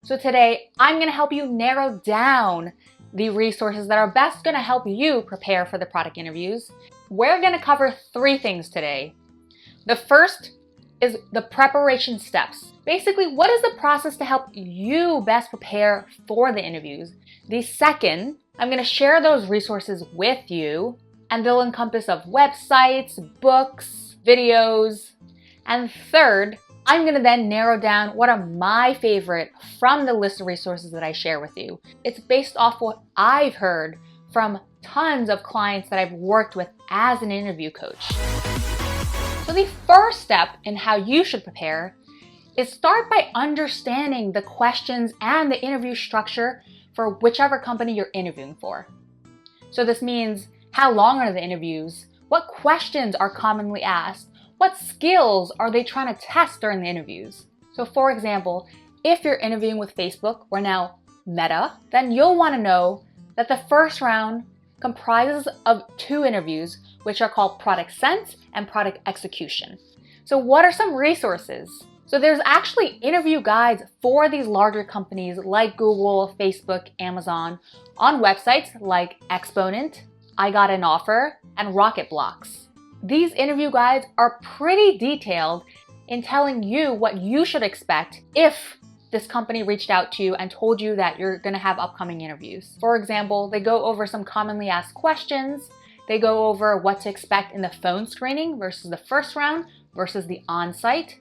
So today, I'm going to help you narrow down the resources that are best going to help you prepare for the product interviews. We're going to cover 3 things today. The first is the preparation steps. Basically, what is the process to help you best prepare for the interviews? The second, I'm going to share those resources with you, and they'll encompass of websites, books, videos. And third, I'm going to then narrow down what are my favorite from the list of resources that I share with you. It's based off what I've heard from tons of clients that I've worked with as an interview coach. So the first step in how you should prepare is start by understanding the questions and the interview structure for whichever company you're interviewing for. So this means how long are the interviews? What questions are commonly asked? What skills are they trying to test during the interviews? So for example, if you're interviewing with Facebook or now Meta, then you'll want to know that the first round comprises of 2 interviews, which are called product sense and product execution. So what are some resources? So there's actually interview guides for these larger companies like Google, Facebook, Amazon on websites like Exponent, I Got an Offer, and Rocketblocks. These interview guides are pretty detailed in telling you what you should expect if this company reached out to you and told you that you're going to have upcoming interviews. For example, they go over some commonly asked questions. They go over what to expect in the phone screening versus the first round versus the on-site.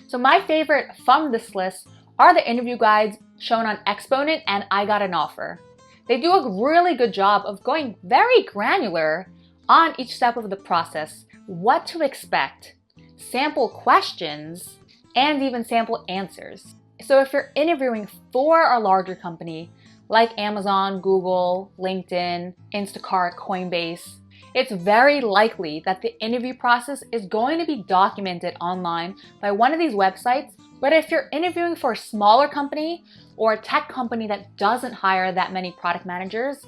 So my favorite from this list are the interview guides shown on Exponent and I Got an Offer. They do a really good job of going very granular on each step of the process, what to expect, sample questions, and even sample answers. So if you're interviewing for a larger company like Amazon, Google, LinkedIn, Instacart, Coinbase, it's very likely that the interview process is going to be documented online by one of these websites. But if you're interviewing for a smaller company or a tech company that doesn't hire that many product managers,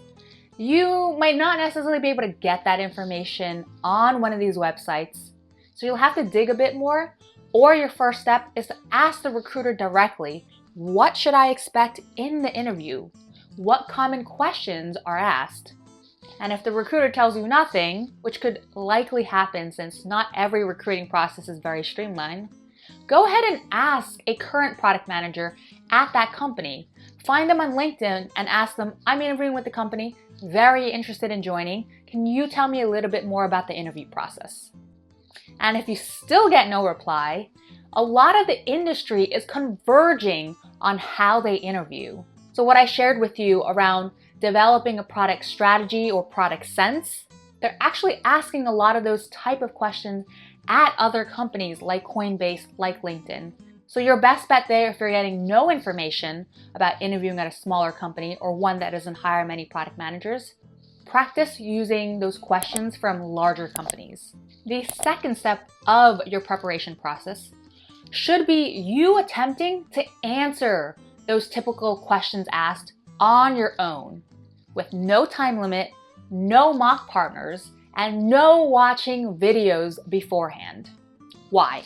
you might not necessarily be able to get that information on one of these websites. So you'll have to dig a bit more, or your first step is to ask the recruiter directly, what should I expect in the interview? What common questions are asked? And if the recruiter tells you nothing, which could likely happen since not every recruiting process is very streamlined, go ahead and ask a current product manager at that company. Find them on LinkedIn and ask them, I'm interviewing with the company, very interested in joining. Can you tell me a little bit more about the interview process? And if you still get no reply, a lot of the industry is converging on how they interview. So what I shared with you around developing a product strategy or product sense, they're actually asking a lot of those type of questions at other companies like Coinbase, like LinkedIn. So your best bet there, if you're getting no information about interviewing at a smaller company or one that doesn't hire many product managers, practice using those questions from larger companies. The second step of your preparation process should be you attempting to answer those typical questions asked on your own with no time limit, no mock partners, and no watching videos beforehand. Why?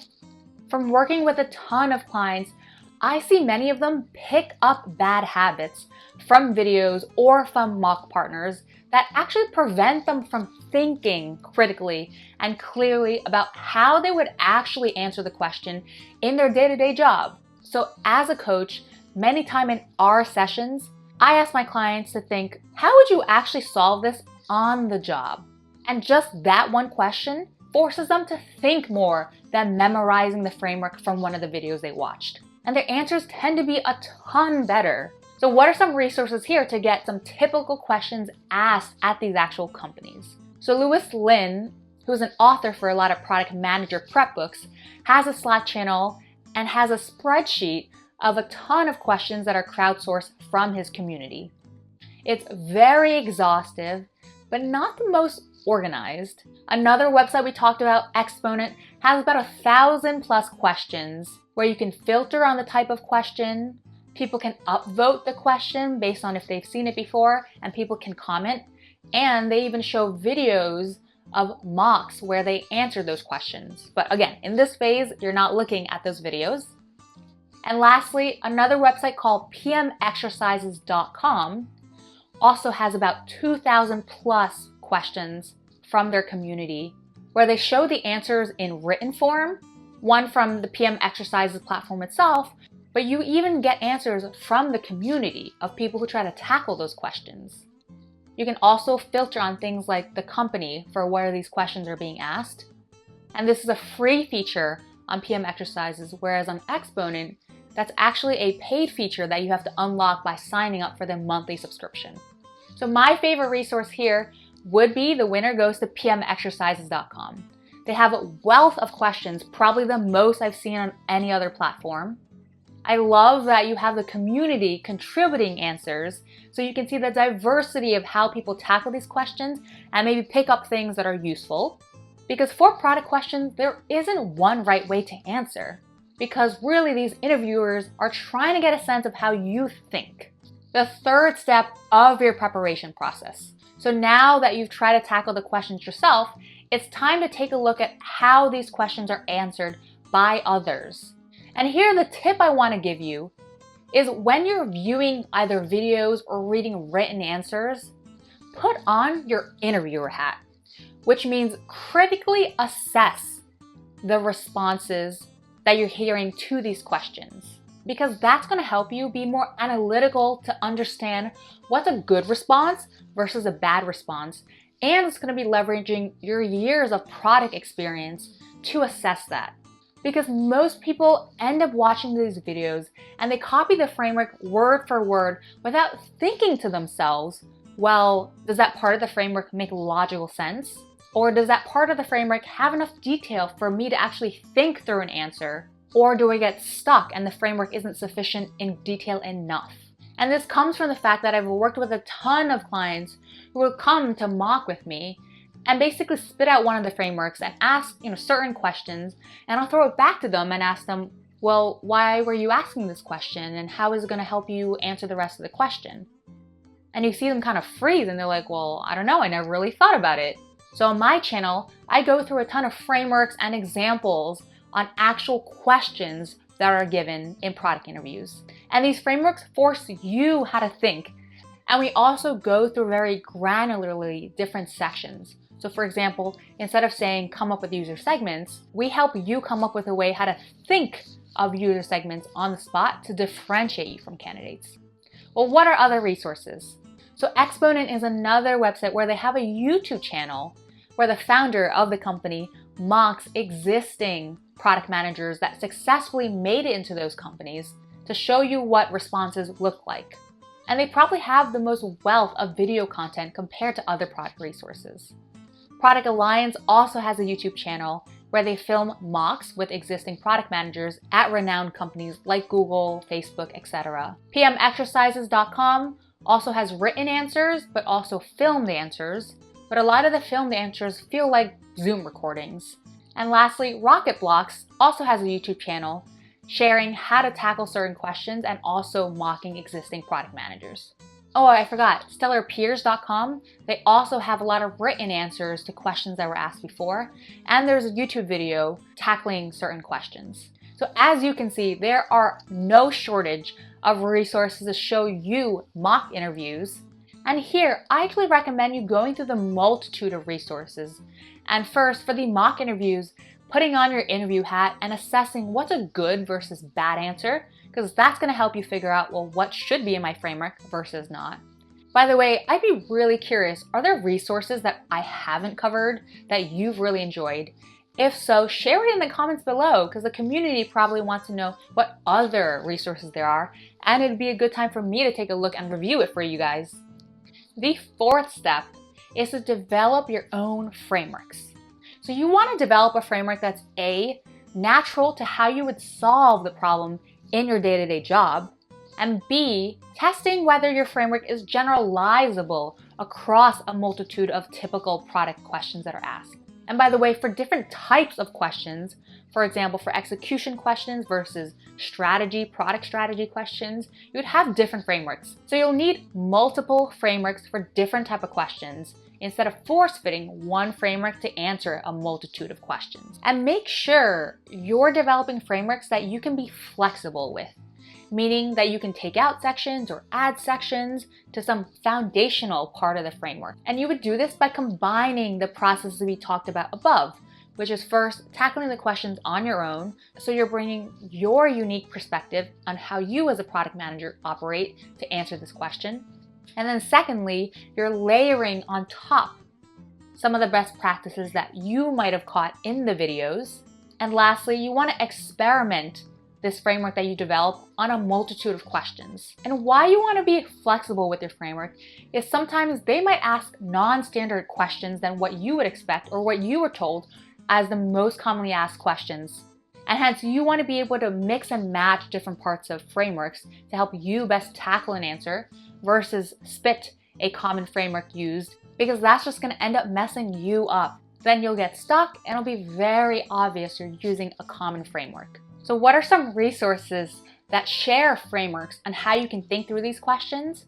From working with a ton of clients, I see many of them pick up bad habits from videos or from mock partners that actually prevent them from thinking critically and clearly about how they would actually answer the question in their day-to-day job. So as a coach, many times in our sessions, I ask my clients to think, how would you actually solve this on the job? And just that one question forces them to think more than memorizing the framework from one of the videos they watched. And their answers tend to be a ton better. So what are some resources here to get some typical questions asked at these actual companies? So Lewis Lin, who's an author for a lot of product manager prep books, has a Slack channel and has a spreadsheet of a ton of questions that are crowdsourced from his community. It's very exhaustive, but not the most organized. Another website we talked about, Exponent, has about 1,000+ questions where you can filter on the type of question. People can upvote the question based on if they've seen it before, and people can comment. And they even show videos of mocks where they answer those questions. But again, in this phase, you're not looking at those videos. And lastly, another website called PMExercises.com also has about 2,000 plus questions from their community where they show the answers in written form, one from the PM Exercises platform itself, but you even get answers from the community of people who try to tackle those questions. You can also filter on things like the company for where these questions are being asked. And this is a free feature on PM Exercises, whereas on Exponent, that's actually a paid feature that you have to unlock by signing up for the monthly subscription. So my favorite resource here would be the winner goes to PMExercises.com. They have a wealth of questions, probably the most I've seen on any other platform. I love that you have the community contributing answers so you can see the diversity of how people tackle these questions and maybe pick up things that are useful. Because for product questions, there isn't one right way to answer, because really these interviewers are trying to get a sense of how you think. The third step of your preparation process. So now that you've tried to tackle the questions yourself, it's time to take a look at how these questions are answered by others. And here the tip I want to give you is when you're viewing either videos or reading written answers, put on your interviewer hat, which means critically assess the responses that you're hearing to these questions, because that's going to help you be more analytical to understand what's a good response versus a bad response. And it's going to be leveraging your years of product experience to assess that. Because most people end up watching these videos and they copy the framework word for word without thinking to themselves, well, does that part of the framework make logical sense? Or does that part of the framework have enough detail for me to actually think through an answer? Or do I get stuck and the framework isn't sufficient in detail enough? And this comes from the fact that I've worked with a ton of clients who will come to mock with me and basically spit out one of the frameworks and ask certain questions, and I'll throw it back to them and ask them, well, why were you asking this question and how is it going to help you answer the rest of the question? And you see them kind of freeze and they're like, well, I don't know, I never really thought about it. So on my channel, I go through a ton of frameworks and examples on actual questions that are given in product interviews. And these frameworks force you how to think. And we also go through very granularly different sections. So for example, instead of saying come up with user segments, we help you come up with a way how to think of user segments on the spot to differentiate you from candidates. Well, what are other resources? So Exponent is another website where they have a YouTube channel where the founder of the company mocks existing product managers that successfully made it into those companies to show you what responses look like. And they probably have the most wealth of video content compared to other product resources. Product Alliance also has a YouTube channel where they film mocks with existing product managers at renowned companies like Google, Facebook, etc. PMExercises.com also has written answers, but also filmed answers. But a lot of the filmed answers feel like Zoom recordings. And lastly, Rocket Blocks also has a YouTube channel sharing how to tackle certain questions and also mocking existing product managers. Oh, I forgot, StellarPeers.com, they also have a lot of written answers to questions that were asked before, and there's a YouTube video tackling certain questions. So as you can see, there are no shortage of resources to show you mock interviews. And here, I actually recommend you going through the multitude of resources. And first, for the mock interviews, putting on your interview hat and assessing what's a good versus bad answer, because that's going to help you figure out, well, what should be in my framework versus not. By the way, I'd be really curious, are there resources that I haven't covered that you've really enjoyed? If so, share it in the comments below, because the community probably wants to know what other resources there are, and it'd be a good time for me to take a look and review it for you guys. The fourth step is to develop your own frameworks. So you want to develop a framework that's A, natural to how you would solve the problem in your day-to-day job, and B, testing whether your framework is generalizable across a multitude of typical product questions that are asked. And by the way, for different types of questions, for example, for execution questions versus product strategy questions, you would have different frameworks. So you'll need multiple frameworks for different type of questions instead of force-fitting one framework to answer a multitude of questions. And make sure you're developing frameworks that you can be flexible with, meaning that you can take out sections or add sections to some foundational part of the framework. And you would do this by combining the processes we talked about above, which is first tackling the questions on your own, so you're bringing your unique perspective on how you as a product manager operate to answer this question. And then secondly, you're layering on top some of the best practices that you might have caught in the videos. And lastly, you want to experiment this framework that you develop on a multitude of questions. And why you want to be flexible with your framework is sometimes they might ask non-standard questions than what you would expect or what you were told as the most commonly asked questions. And hence you want to be able to mix and match different parts of frameworks to help you best tackle an answer versus spit a common framework used, because that's just going to end up messing you up. Then you'll get stuck and it'll be very obvious you're using a common framework. So what are some resources that share frameworks on how you can think through these questions?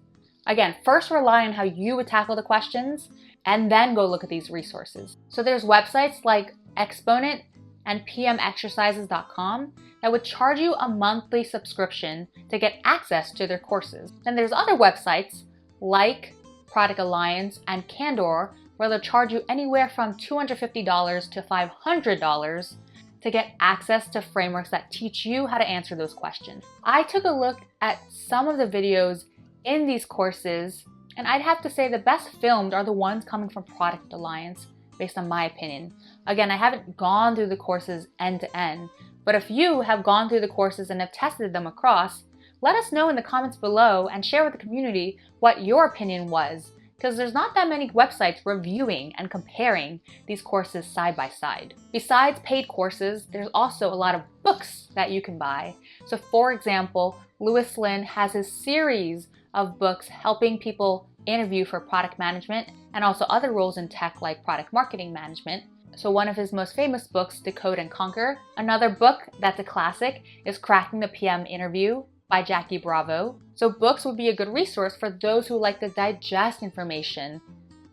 Again, first rely on how you would tackle the questions and then go look at these resources. So there's websites like Exponent and PMExercises.com that would charge you a monthly subscription to get access to their courses. Then there's other websites like Product Alliance and Candor where they'll charge you anywhere from $250 to $500 to get access to frameworks that teach you how to answer those questions. I took a look at some of the videos in these courses, and I'd have to say the best filmed are the ones coming from Product Alliance, based on my opinion. Again, I haven't gone through the courses end to end, but if you have gone through the courses and have tested them across, let us know in the comments below and share with the community what your opinion was, because there's not that many websites reviewing and comparing these courses side by side. Besides paid courses, there's also a lot of books that you can buy. So for example, Lewis Lin has his series of books helping people interview for product management and also other roles in tech like product marketing management. So one of his most famous books, Decode and Conquer. Another book that's a classic is Cracking the PM Interview by Jackie Bravo. So books would be a good resource for those who like to digest information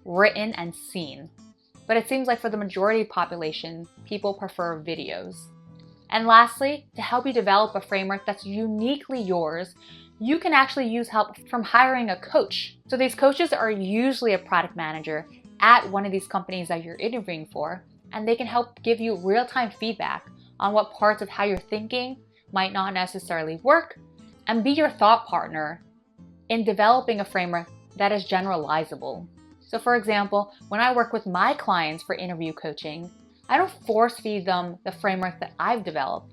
written and seen. But it seems like for the majority of the population, people prefer videos. And lastly, to help you develop a framework that's uniquely yours, you can actually use help from hiring a coach. So these coaches are usually a product manager at one of these companies that you're interviewing for, and they can help give you real-time feedback on what parts of how you're thinking might not necessarily work, and be your thought partner in developing a framework that is generalizable. So for example, when I work with my clients for interview coaching, I don't force feed them the framework that I've developed,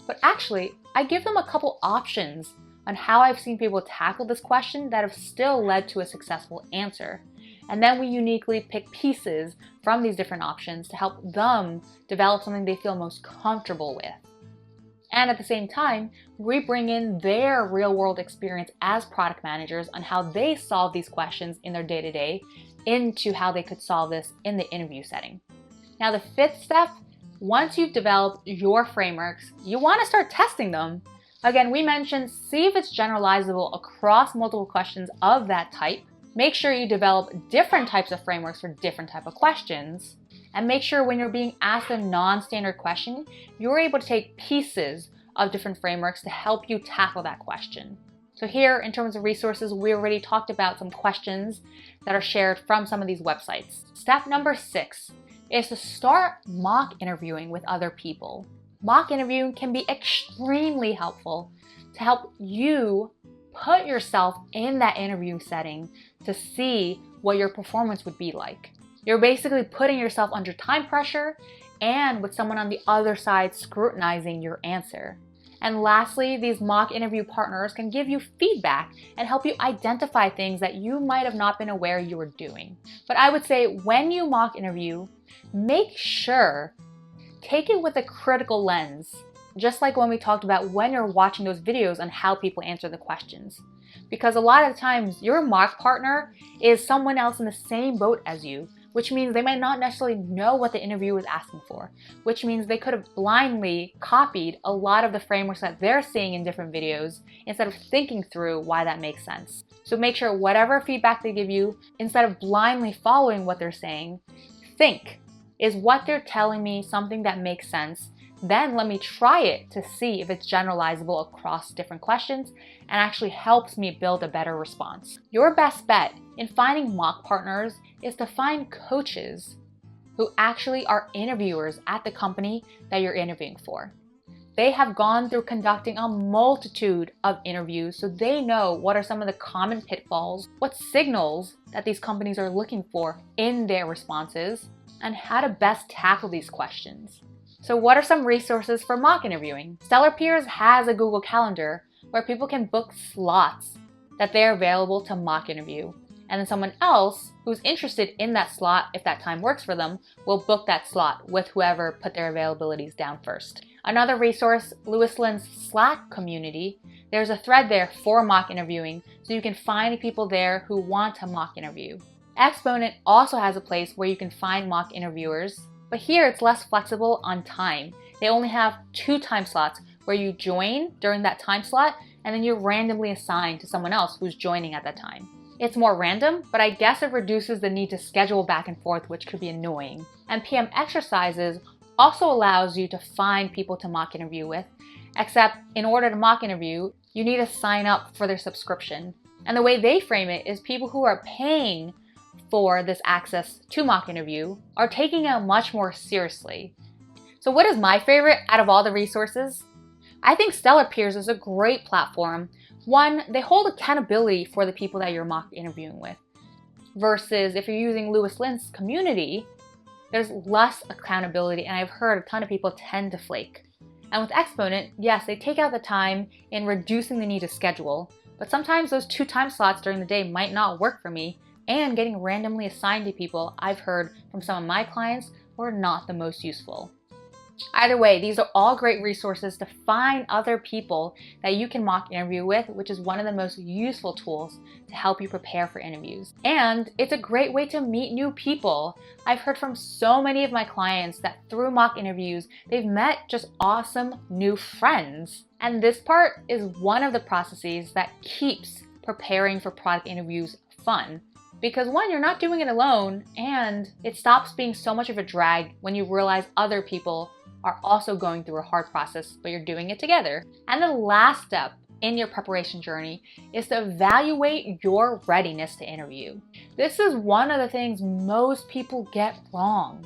but actually I give them a couple options on how I've seen people tackle this question that have still led to a successful answer. And then we uniquely pick pieces from these different options to help them develop something they feel most comfortable with. And at the same time, we bring in their real-world experience as product managers on how they solve these questions in their day-to-day into how they could solve this in the interview setting. Now, the fifth step, once you've developed your frameworks, you want to start testing them. Again, we mentioned see if it's generalizable across multiple questions of that type. Make sure you develop different types of frameworks for different type of questions. And make sure when you're being asked a non-standard question, you're able to take pieces of different frameworks to help you tackle that question. So here, in terms of resources, we already talked about some questions that are shared from some of these websites. Step number 6 is to start mock interviewing with other people. Mock interviewing can be extremely helpful to help you put yourself in that interview setting to see what your performance would be like. You're basically putting yourself under time pressure and with someone on the other side scrutinizing your answer. And lastly, these mock interview partners can give you feedback and help you identify things that you might have not been aware you were doing. But I would say when you mock interview, make sure take it with a critical lens, just like when we talked about when you're watching those videos on how people answer the questions. Because a lot of the times your mock partner is someone else in the same boat as you, which means they might not necessarily know what the interviewer was asking for, which means they could have blindly copied a lot of the frameworks that they're seeing in different videos instead of thinking through why that makes sense. So make sure whatever feedback they give you, instead of blindly following what they're saying, think, is what they're telling me something that makes sense? Then let me try it to see if it's generalizable across different questions and actually helps me build a better response. Your best bet in finding mock partners is to find coaches who actually are interviewers at the company that you're interviewing for. They have gone through conducting a multitude of interviews, so they know what are some of the common pitfalls, what signals that these companies are looking for in their responses, and how to best tackle these questions. So what are some resources for mock interviewing? StellarPeers has a Google Calendar where people can book slots that they're available to mock interview. And then someone else who's interested in that slot, if that time works for them, will book that slot with whoever put their availabilities down first. Another resource, Lewis Lynn's Slack community. There's a thread there for mock interviewing, so you can find people there who want to mock interview. Exponent also has a place where you can find mock interviewers, but here it's less flexible on time. They only have 2 time slots where you join during that time slot and then you're randomly assigned to someone else who's joining at that time. It's more random, but I guess it reduces the need to schedule back and forth, which could be annoying. And PMExercises also allows you to find people to mock interview with, except in order to mock interview, you need to sign up for their subscription. And the way they frame it is people who are paying for this access to mock interview are taking it much more seriously. So what is my favorite out of all the resources? I think StellarPeers is a great platform. One, they hold accountability for the people that you're mock interviewing with, versus if you're using Lewis Lynn's community, there's less accountability, and I've heard a ton of people tend to flake. And with Exponent, yes, they take out the time in reducing the need to schedule, but sometimes those 2 time slots during the day might not work for me, and getting randomly assigned to people I've heard from some of my clients were not the most useful. Either way, these are all great resources to find other people that you can mock interview with, which is one of the most useful tools to help you prepare for interviews. And it's a great way to meet new people. I've heard from so many of my clients that through mock interviews, they've met just awesome new friends. And this part is one of the processes that keeps preparing for product interviews fun. Because one, you're not doing it alone, and it stops being so much of a drag when you realize other people are also going through a hard process, but you're doing it together. And the last step in your preparation journey is to evaluate your readiness to interview. This is one of the things most people get wrong.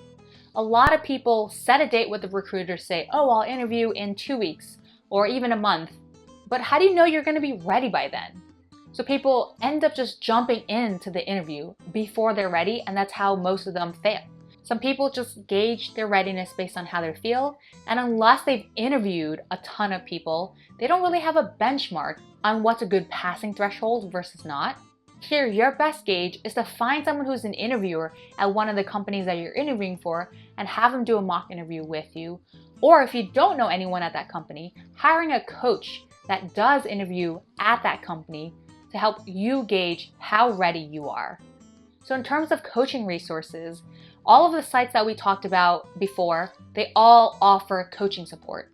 A lot of people set a date with the recruiter, say, oh, I'll interview in 2 weeks or even a month. But how do you know you're going to be ready by then? So people end up just jumping into the interview before they're ready, and that's how most of them fail. Some people just gauge their readiness based on how they feel, and unless they've interviewed a ton of people, they don't really have a benchmark on what's a good passing threshold versus not. Here, your best gauge is to find someone who's an interviewer at one of the companies that you're interviewing for and have them do a mock interview with you. Or if you don't know anyone at that company, hiring a coach that does interview at that company to help you gauge how ready you are. So in terms of coaching resources, all of the sites that we talked about before, they all offer coaching support.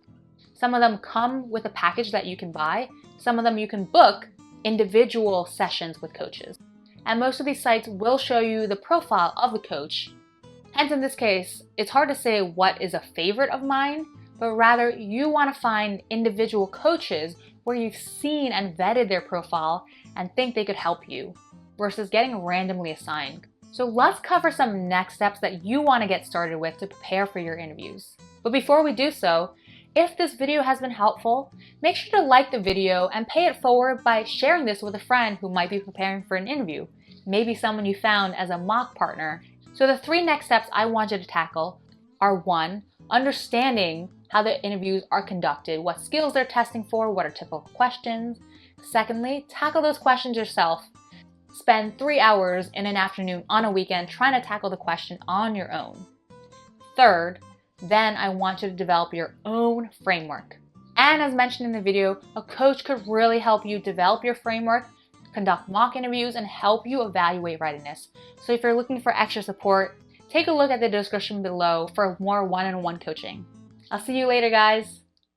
Some of them come with a package that you can buy. Some of them you can book individual sessions with coaches. And most of these sites will show you the profile of the coach. Hence in this case, it's hard to say what is a favorite of mine, but rather you want to find individual coaches where you've seen and vetted their profile and think they could help you, versus getting randomly assigned. So let's cover some next steps that you want to get started with to prepare for your interviews. But before we do so, if this video has been helpful, make sure to like the video and pay it forward by sharing this with a friend who might be preparing for an interview, maybe someone you found as a mock partner. So the 3 next steps I want you to tackle are 1, understanding how the interviews are conducted, what skills they're testing for, what are typical questions. Secondly, tackle those questions yourself. Spend 3 hours in an afternoon on a weekend trying to tackle the question on your own. Third, then I want you to develop your own framework. And as mentioned in the video, a coach could really help you develop your framework, conduct mock interviews, and help you evaluate readiness. So if you're looking for extra support, take a look at the description below for more one-on-one coaching. I'll see you later, guys.